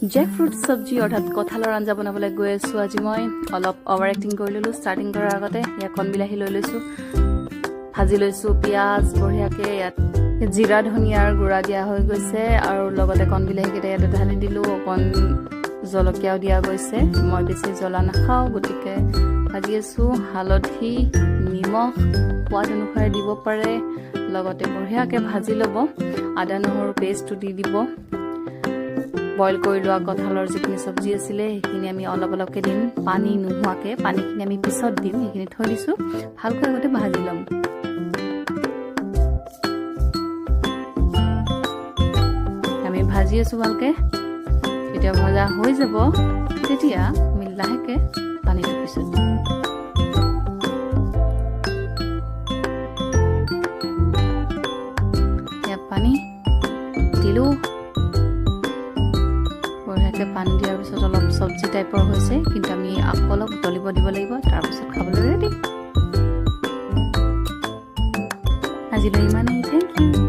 জেকফ্ৰুট চব্জি অৰ্থাৎ কঁঠালৰ আঞ্জা বনাবলৈ গৈ আছোঁ। আজি মই অলপ অভাৰ এক্টিং কৰি ল'লোঁ। ষ্টাৰ্টিং কৰাৰ আগতে ইয়াত কণবিলাহী লৈ লৈছোঁ, ভাজি লৈছোঁ। পিঁয়াজ বঢ়িয়াকৈ ইয়াত জিৰা ধনিয়াৰ গুড়া দিয়া হৈ গৈছে আৰু লগতে কণবিলাহীকেইটা ইয়াতে ঢালি দিলোঁ। অকণ জলকীয়াও দিয়া গৈছে, মই বেছি জ্বলা নাখাওঁ গতিকে ভাজি আছোঁ। হালধি নিমখ সোৱাদ অনুসাৰে দিব পাৰে, লগতে বঢ়িয়াকৈ ভাজি ল'ব। আদা নহৰু পেষ্টটো দি দিব। বইল কৰি লোৱা কঁঠালৰ যিখিনি চব্জি আছিলে সেইখিনি আমি অলপ অলপকৈ দিম, পানী নোহোৱাকৈ। পানীখিনি আমি পিছত দিম, সেইখিনি থৈ দিছোঁ। ভালকৈ আগতে ভাজি ল'ম। আমি ভাজি আছোঁ ভালকৈ। যেতিয়া ভজা হৈ যাব তেতিয়া আমি লাহেকৈ পানীটো পিছত দিম। ইয়াত পানী দিলোঁ। বঢ়িয়াকৈ পানী দিয়াৰ পিছত অলপ চব্জি টাইপৰ হৈছে, কিন্তু আমি আকৌ অলপ উতলিব দিব লাগিব, তাৰপিছত খাবলৈ ৰেডি। আজিলৈ ইমানেই, থেংক ইউ।